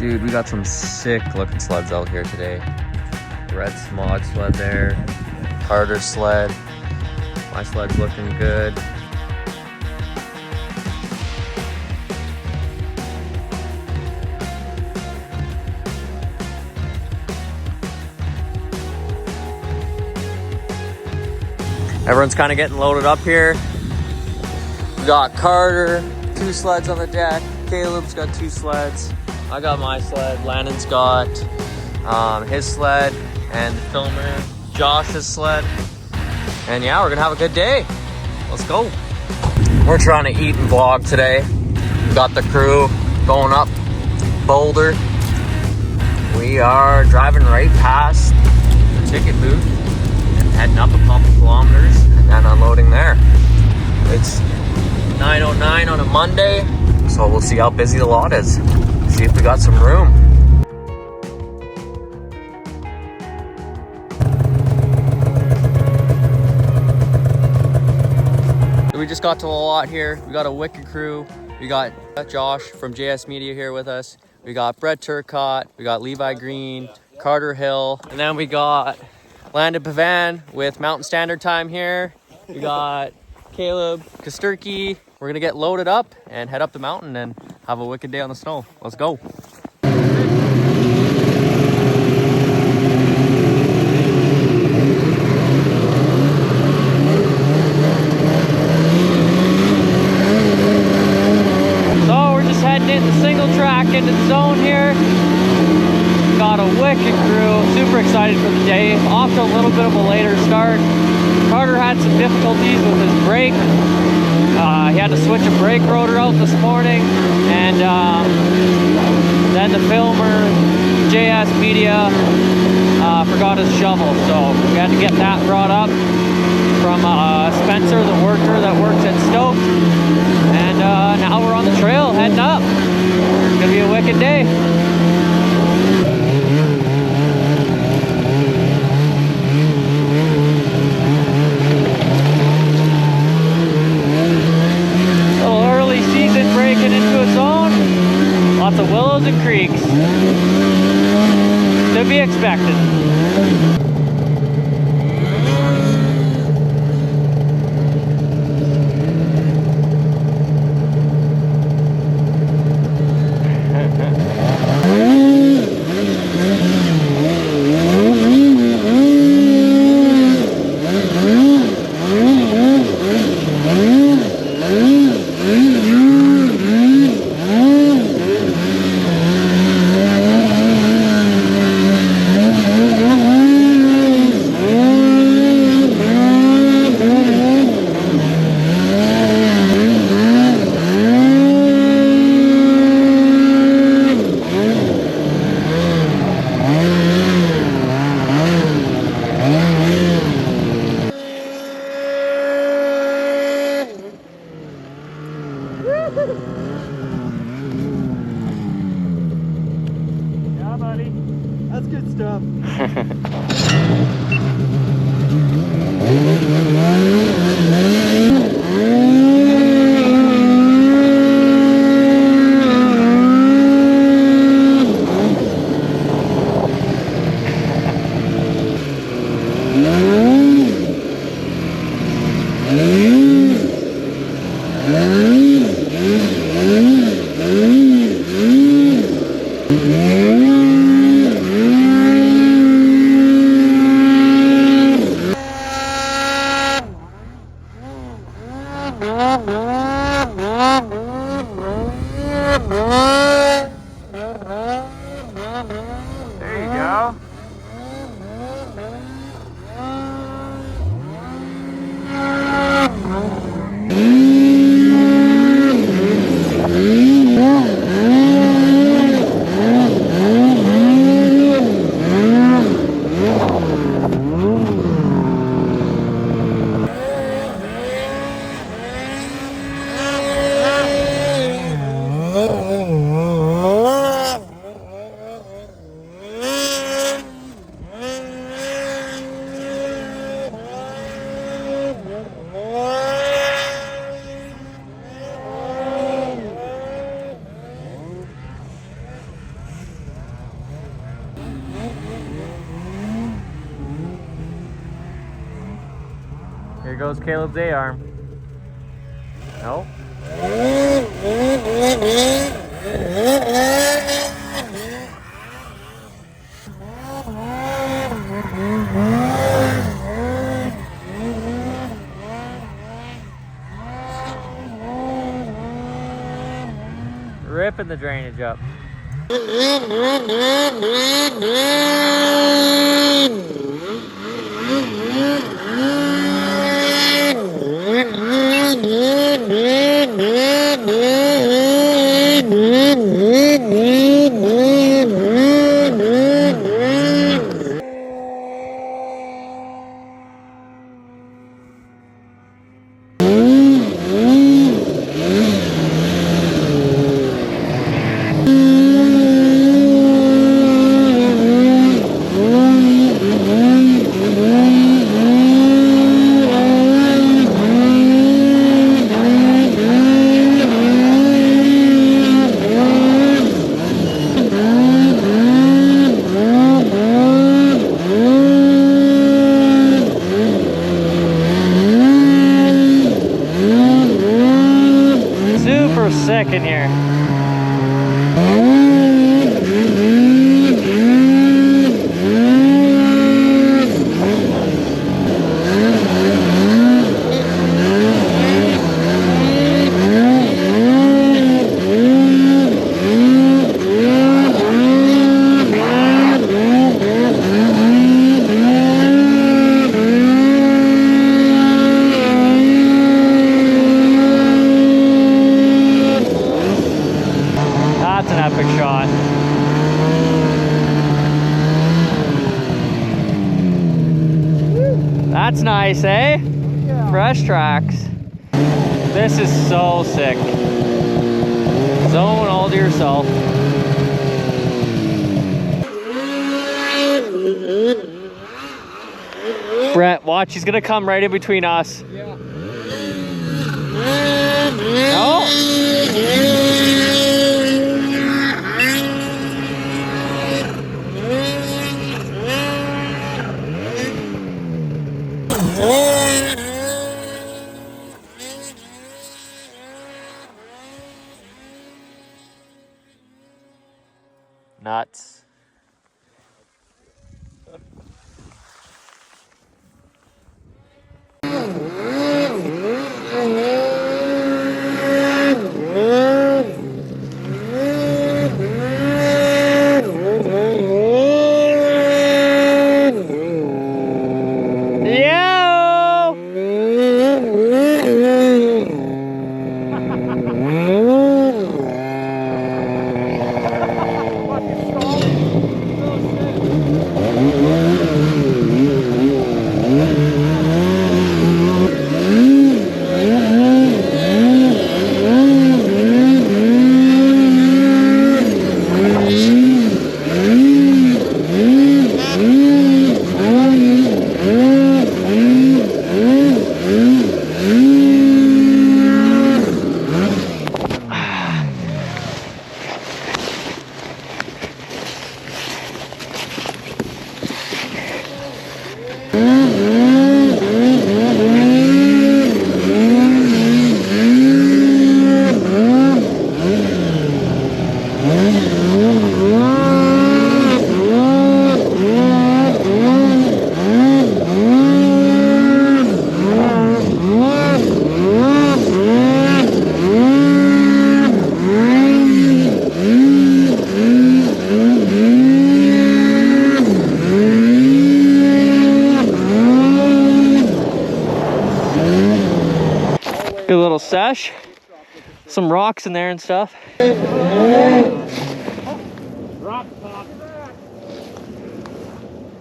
Dude, we got some sick looking sleds out here today. Red Smog sled there, Carter's sled. My sled's looking good. Everyone's kind of getting loaded up here. We got Carter, 2 sleds on the deck. Caleb's got 2 sleds. I got my sled. Landon's got his sled, and the filmer, Josh's sled. And yeah, we're gonna have a good day. Let's go. We're trying to eat and vlog today. We got the crew going up Boulder. We are driving right past the ticket booth and heading up a couple kilometers and then unloading there. It's 9:09 on a Monday, so we'll see how busy the lot is. See if we got some room. We just got to the lot here. We got a wicked crew. We got Josh from JS Media here with us. We got Brett Turcott. We got Levi Green, Carter Hill. And then we got Landon Pavan with Mountain Standard Time here. We got Caleb Kosterky. We're gonna get loaded up and head up the mountain and have a wicked day on the snow. Let's go. Into the zone here. Got a wicked crew. Super excited for the day. Off to a little bit of a later start. Carter had some difficulties with his brake. He had to switch a brake rotor out this morning, and then the filmer, JS Media, forgot his shovel, so we had to get that brought up from Spencer, the worker that works at Stoked. And now we're on the trail heading up. It's gonna be a wicked day. Little early season breaking into its own. Lots of willows and creeks. To be expected. Yeah, buddy. That's good stuff. Here goes Caleb's A-arm. Nope. Ripping the drainage up. Sick in here. That's an epic shot. That's nice, eh? Yeah. Fresh tracks. This is so sick. Zone all to yourself. Brett, watch, he's gonna come right in between us. Yeah. No? Nuts. Good little sesh. Some rocks in there and stuff. Rock top.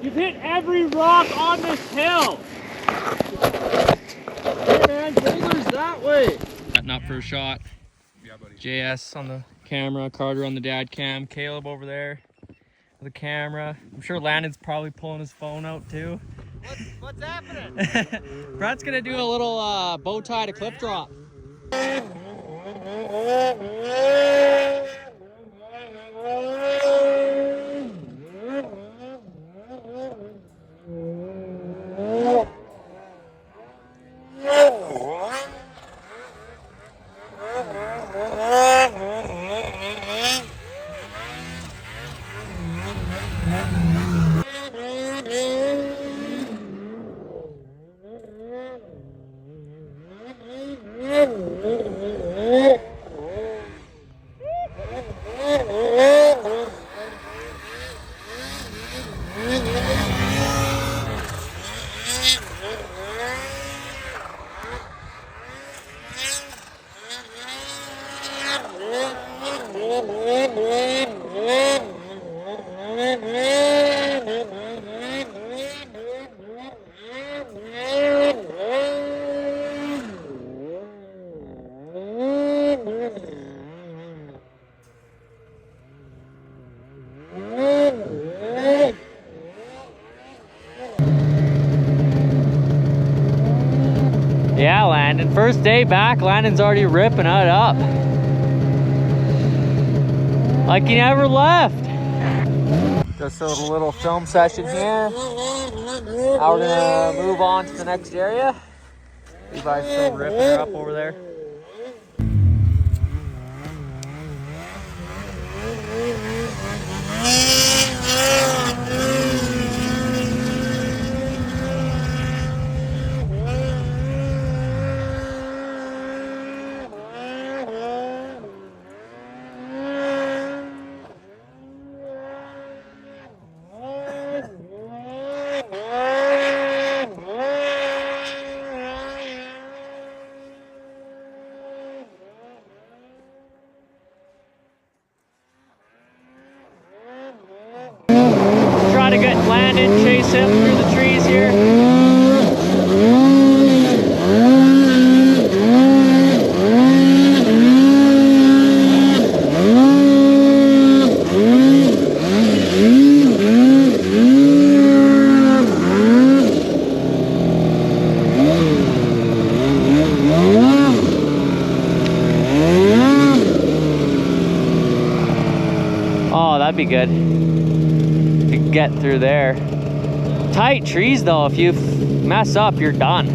You've hit every rock on this hill. Hey man, boulders that way. Setting up for a shot. Yeah, buddy. JS on the camera, Carter on the dad cam, Caleb over there with the camera. I'm sure Landon's probably pulling his phone out too. What's happening? Brett's gonna do a little bow tie to clip drop. Landon. First day back, Landon's already ripping it up. Like he never left. Just a little film session here. Now we're gonna move on to the next area. Levi's still ripping her up over there. Try to get Landon, chase him through the trees here. Oh, that'd be good. Get through there. Tight trees though, if you mess up, you're done.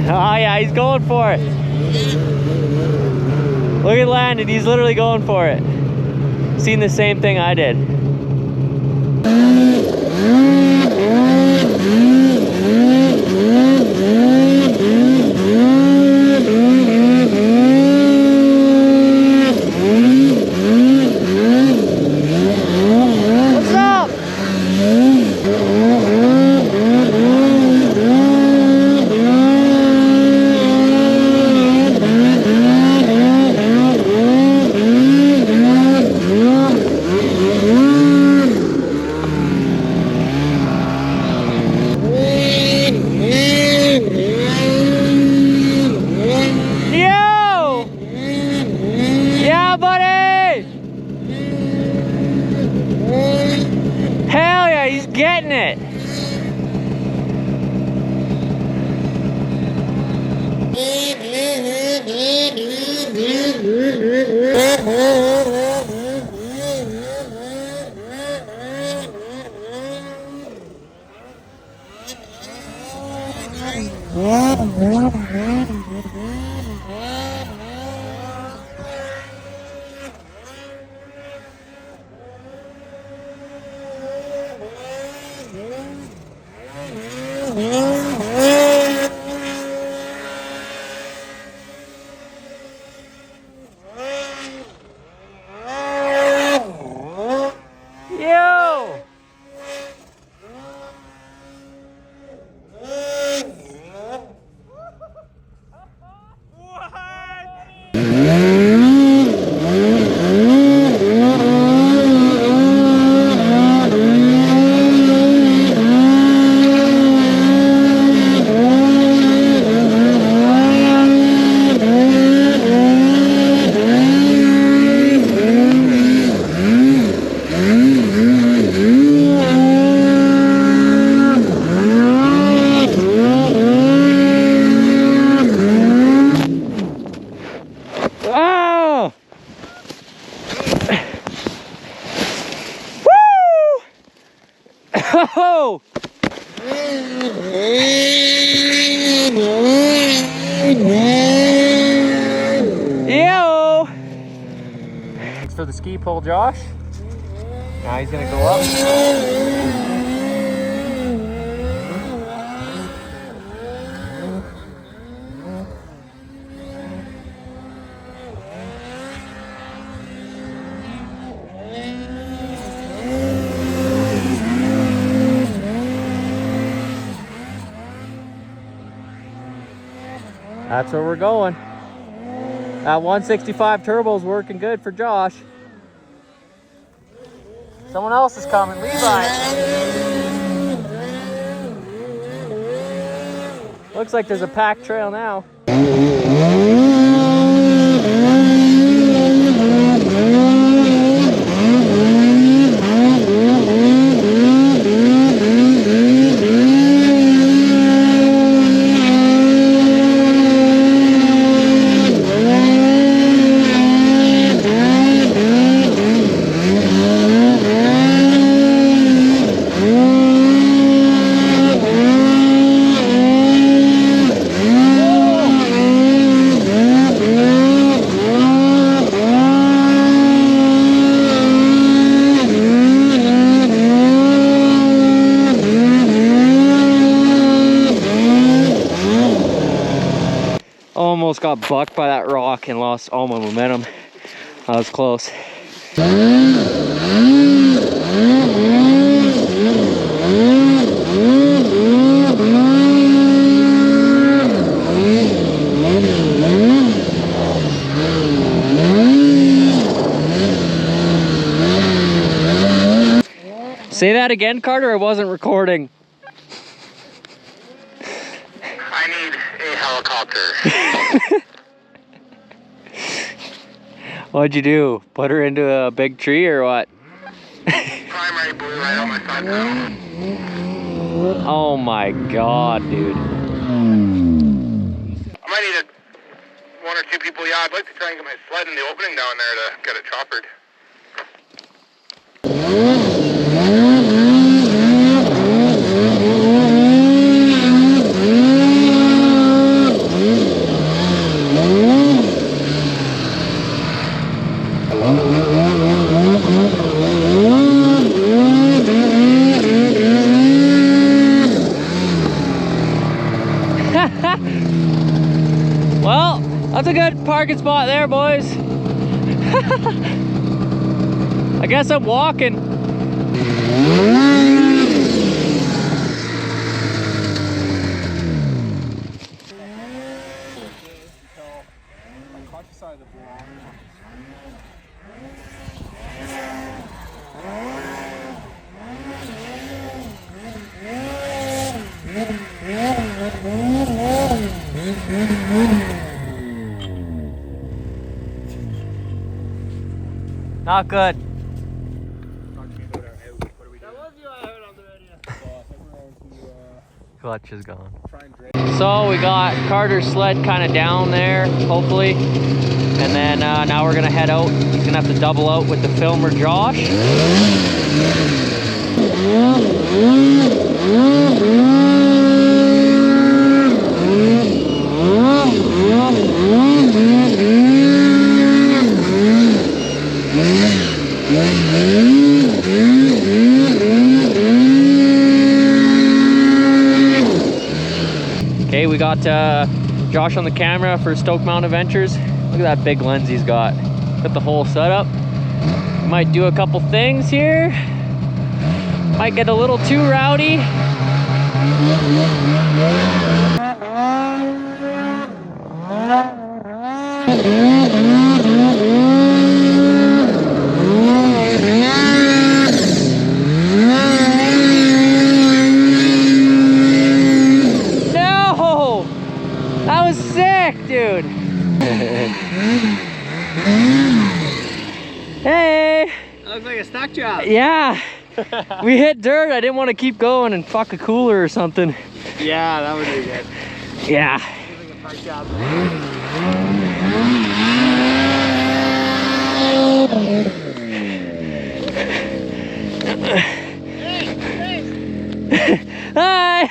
Oh yeah, he's going for it. Look at Landon, he's literally going for it. Seen the same thing I did. Getting it. Oh! Yo! Thanks for the ski pole, Josh. Now he's gonna go up. That's where we're going. That 165 turbo is working good for Josh. Someone else is coming, Levi. Looks like there's a packed trail now. got bucked by that rock and lost all my momentum. That was close. Say that again, Carter. I wasn't recording. I need a helicopter. What'd you do? Put her into a big tree or what? Primary blew right on my side panel. Oh my god, dude. I might need one or two people. Yeah, I'd like to try and get my sled in the opening down there to get it choppered. Well, that's a good parking spot there, boys. I guess I'm walking. Not good. Clutch is gone. So we got Carter's sled kind of down there, hopefully. And then now we're gonna head out. He's gonna have to double out with the filmer Josh. Okay, we got Josh on the camera for Stoked Mountain Adventures. Look at that big lens he's got. Got the whole setup. Might do a couple things here. Might get a little too rowdy. No! That was sick, dude. Hey! That looks like a stock job. Yeah. We hit dirt. I didn't want to keep going and fuck a cooler or something. Yeah, that would be good. Yeah. Looks like a park job. Hi!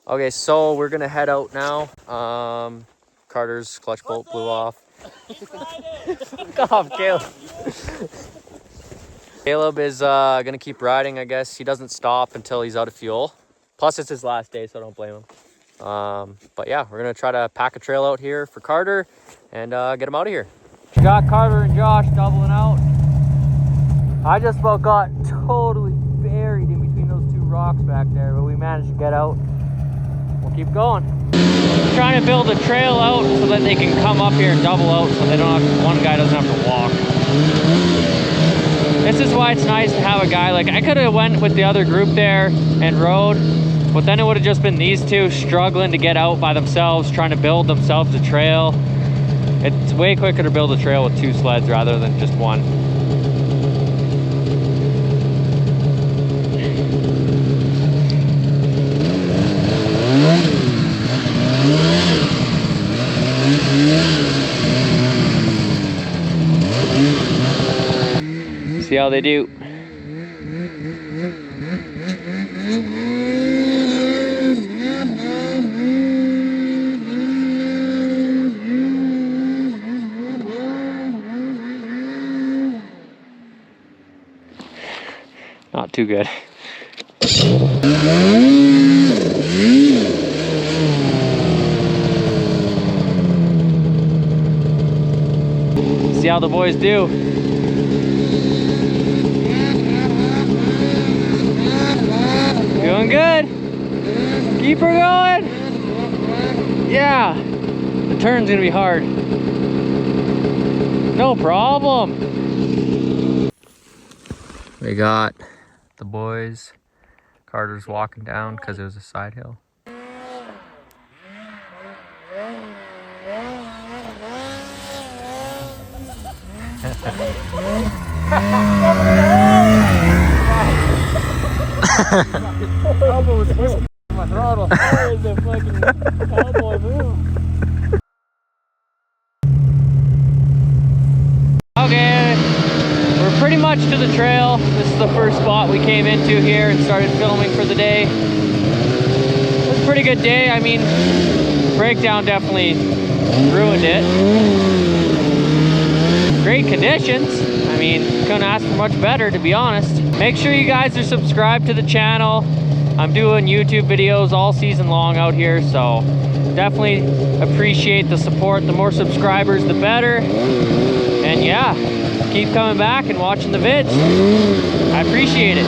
Okay, so we're gonna head out now. Carter's clutch bolt blew off. Fuck off, Caleb. Caleb is gonna keep riding, I guess. He doesn't stop until he's out of fuel. Plus, it's his last day, so I don't blame him. But yeah, we're gonna try to pack a trail out here for Carter and get him out of here. We got Carter and Josh doubling out. I just about got totally buried in between those two rocks back there, but we managed to get out. We'll keep going. We're trying to build a trail out so that they can come up here and double out so they don't have, one guy doesn't have to walk. This is why it's nice to have a guy, like I could have went with the other group there and rode, but then it would have just been these two struggling to get out by themselves, trying to build themselves a trail. It's way quicker to build a trail with two sleds rather than just one. how they do. Not too good. See how the boys do. Doing good. Keep her going. Yeah. The turn's gonna be hard. No problem. We got the boys. Carter's walking down because it was a side hill. Elbow was pushing my throttle. That is a fucking cowboy move. Okay, we're pretty much to the trail. This is the first spot we came into here and started filming for the day. It was a pretty good day. I mean, breakdown definitely ruined it. Great conditions. I mean, couldn't ask for much better, to be honest. Make sure you guys are subscribed to the channel. I'm doing YouTube videos all season long out here, so definitely appreciate the support. The more subscribers, the better. And yeah, keep coming back and watching the vids. I appreciate it.